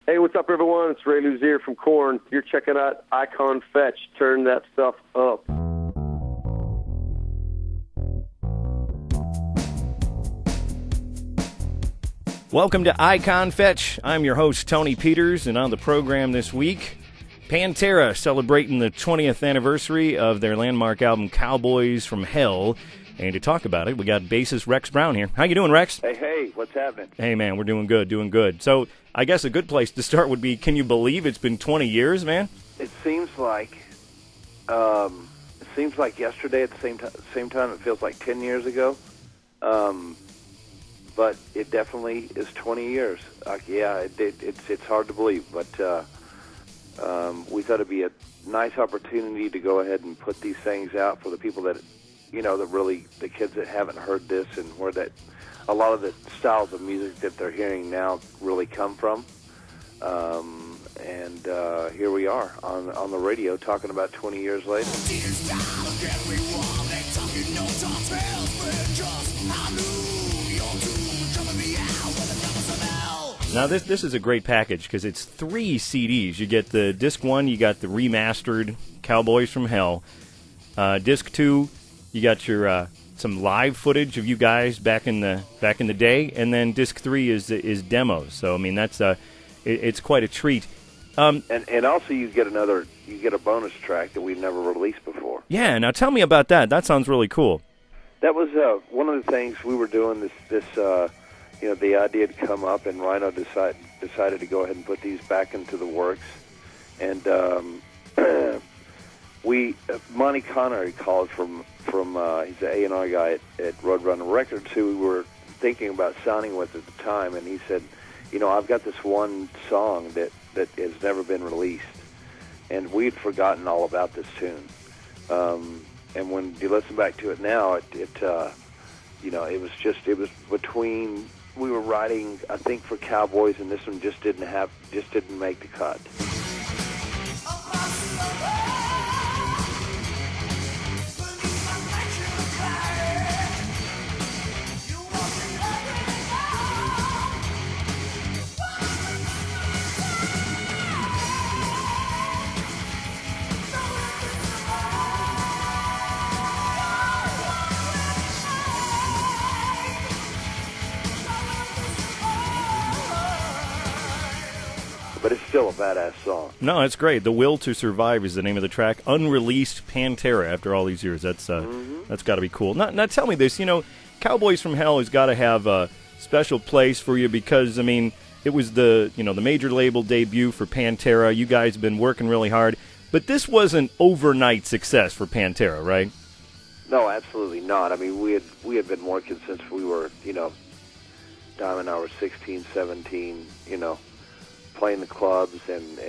Hey, what's up, everyone? It's Ray Luzier from Korn. You're checking out Icon Fetch. Turn that stuff up. Welcome to Icon Fetch. I'm your host, Tony Peters, and on the program this week, Pantera celebrating the 20th anniversary of their landmark album, Cowboys From Hell. And to talk about it, we got bassist Rex Brown here. How you doing, Rex? Hey, what's happening? Hey, man, we're doing good. So I guess a good place to start would be, can you believe it's been 20 years, man? It seems like yesterday at the same time. It feels like 10 years ago. But it definitely is 20 years. It's hard to believe, but we thought it'd be a nice opportunity to go ahead and put these things out for the people that, the kids that haven't heard this, and where that a lot of the styles of music that they're hearing now really come from. And here we are on the radio talking about 20 years later. Now, this is a great package because it's 3 CDs. You get the disc 1, you got the remastered Cowboys From Hell. Disc 2, you got your some live footage of you guys back in the day, and then disc 3 is demos. So I mean that's it's quite a treat. And also you get a bonus track that we've never released before. Yeah, now tell me about that. That sounds really cool. That was one of the things we were doing. The idea had come up, and Rhino decided to go ahead and put these back into the works. And Monty Connery called from he's the A&R guy at Roadrunner Records, who we were thinking about signing with at the time, and he said, I've got this one song that has never been released, and we'd forgotten all about this tune. And when you listen back to it now, it was between. We were writing, I think, for Cowboys, and this one just didn't make the cut. But it's still a badass song. No, it's great. The Will to Survive is the name of the track. Unreleased Pantera after all these years. That's got to be cool. Now tell me this. Cowboys From Hell has got to have a special place for you because, I mean, it was the major label debut for Pantera. You guys have been working really hard. But this was an overnight success for Pantera, right? No, absolutely not. I mean, we had been working since we were, Dime and I were 16, 17, playing the clubs and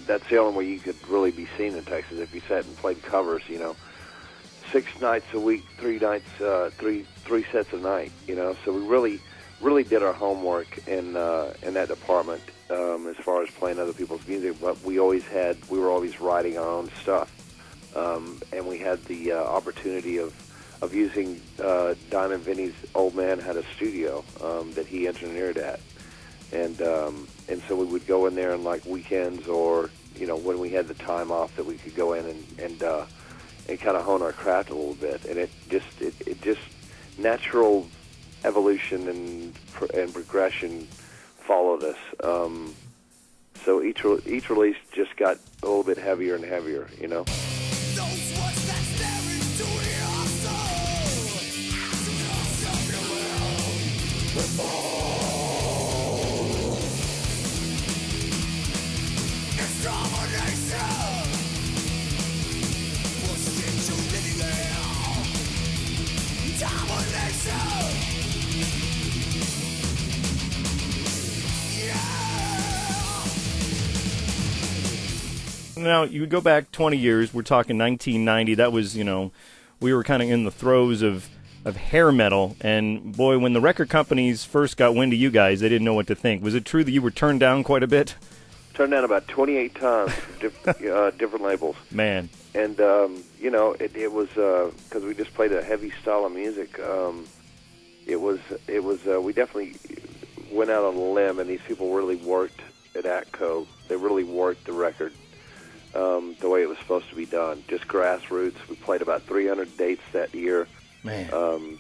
that's the only way you could really be seen in Texas, if you sat and played covers, 6 nights a week, 3 nights, three sets a night, so we really did our homework in that department, as far as playing other people's music, but we were always writing our own stuff, and we had the opportunity of using Diamond Vinny's old man had a studio that he engineered at. And so we would go in there on like weekends, or when we had the time off, that we could go in and kind of hone our craft a little bit. And it just natural evolution and progression followed us. So each release just got a little bit heavier and heavier, Now, you go back 20 years, we're talking 1990, that was, we were kind of in the throes of hair metal, and boy, when the record companies first got wind of you guys, they didn't know what to think. Was it true that you were turned down quite a bit? Turned down about 28 times, different labels. Man. And, it was, because we just played a heavy style of music, we definitely went out on a limb, and these people really worked at ATCO. They really worked the record the way it was supposed to be done, just grassroots. We played about 300 dates that year,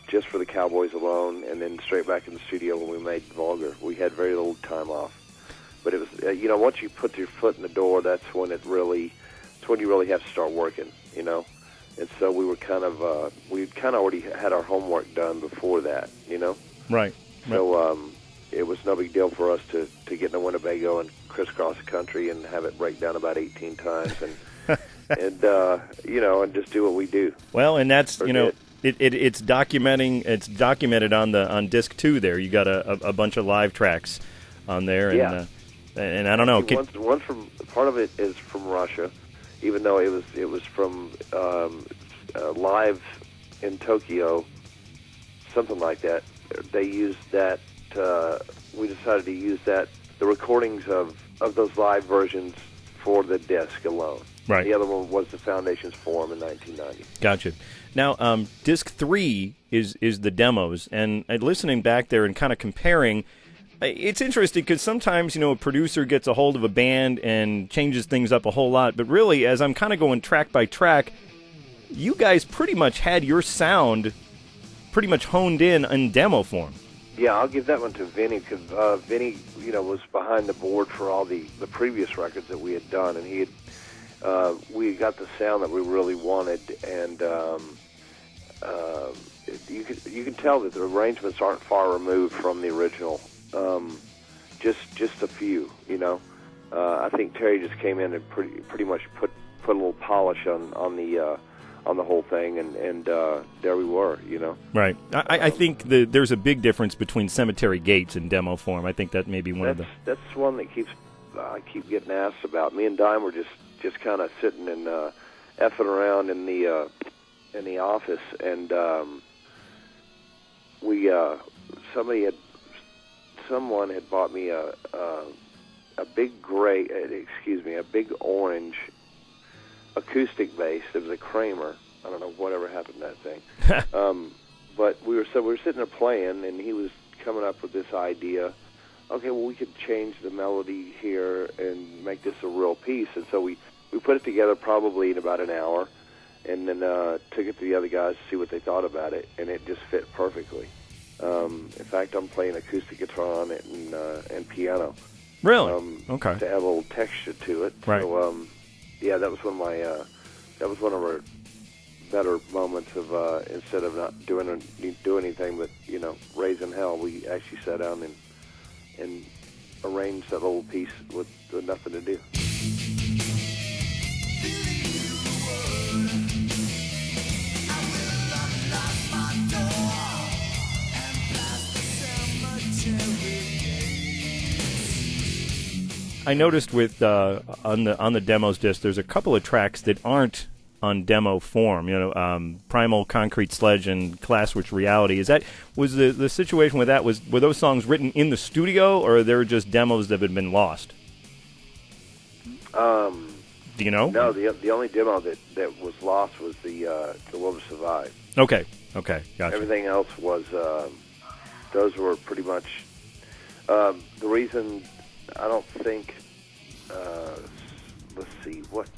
just for the Cowboys alone, and then straight back in the studio when we made Vulgar. We had very little time off. But it was, once you put your foot in the door, that's when you really have to start working, And so we were we'd kind of already had our homework done before that, Right. So it was no big deal for us to get into Winnebago and crisscross the country and have it break down about 18 times and and just do what we do. Well, and that's it's documented on disc 2 there. You got a bunch of live tracks on there, and I don't know. One from part of it is from Russia, even though it was from live in Tokyo, something like that. They used that. We decided to use the recordings of those live versions for the disc alone. Right. The other one was the Foundation's Forum in 1990. Gotcha. Now, disc 3 is the demos, and listening back there and kind of comparing. It's interesting because sometimes, a producer gets a hold of a band and changes things up a whole lot. But really, as I'm kind of going track by track, you guys pretty much had your sound pretty much honed in demo form. Yeah, I'll give that one to Vinny because Vinny, was behind the board for all the previous records that we had done, and he had we got the sound that we really wanted, and you can tell that the arrangements aren't far removed from the original. Just a few, I think Terry just came in and pretty much put a little polish on the whole thing, and there we were, Right. I think there's a big difference between Cemetery Gates and demo form. I think that may be one of the. That's one that I keep getting asked about. Me and Dime were just kind of sitting and effing around in the office, and someone had bought me a big orange acoustic bass. It was a Kramer. I don't know whatever happened to that thing. But we were sitting there playing, and he was coming up with this idea. Okay, well, we could change the melody here and make this a real piece. And so we put it together probably in about an hour, and then took it to the other guys to see what they thought about it, and it just fit perfectly. In fact, I'm playing acoustic guitar on it and piano. Really? Okay. To add a little texture to it. Right. So, that was one of our better moments of instead of not doing anything but raising hell, we actually sat down and arranged that little piece with nothing to do. I noticed with on the demos disc, there's a couple of tracks that aren't on demo form. Primal, Concrete Sledge, and Class Switch Reality. Was the situation with that? Were those songs written in the studio, or they were just demos that had been lost? Do you know? No, the only demo that was lost was the Will to Survive. Okay, gotcha. Everything else was those were pretty much the reason. I don't think, let's see, what,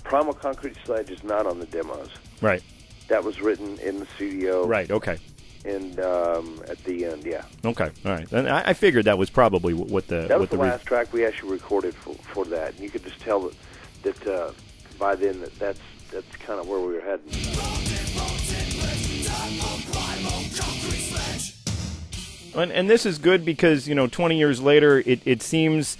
Primal Concrete Sledge is not on the demos. Right. That was written in the studio. Right, okay. And at the end, yeah. Okay, all right. And I figured that was probably what the... That was the last track we actually recorded for that. And you could just tell that by then that's kind of where we were heading. And this is good because, 20 years later, it seems,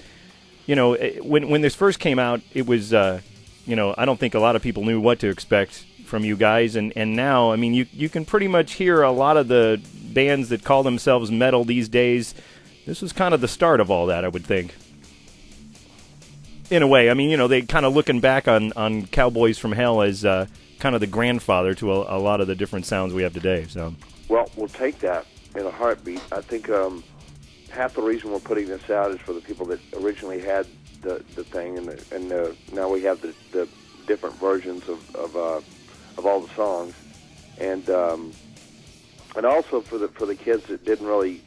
when this first came out, it was, I don't think a lot of people knew what to expect from you guys. And now, I mean, you can pretty much hear a lot of the bands that call themselves metal these days. This was kind of the start of all that, I would think. In a way, I mean, they kind of looking back on Cowboys From Hell as kind of the grandfather to a lot of the different sounds we have today. So, well, we'll take that in a heartbeat. I think half the reason we're putting this out is for the people that originally had the thing, and now we have the different versions of all the songs, and also for the kids that didn't really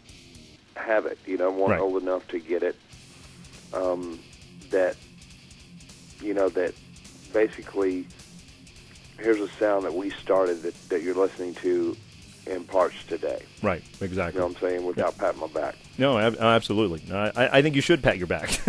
have it, weren't Right. old enough to get it. That basically, here's a sound that we started that you're listening to in parts today. Right, exactly. You know what I'm saying? Without patting my back. No, absolutely. No, I think you should pat your back.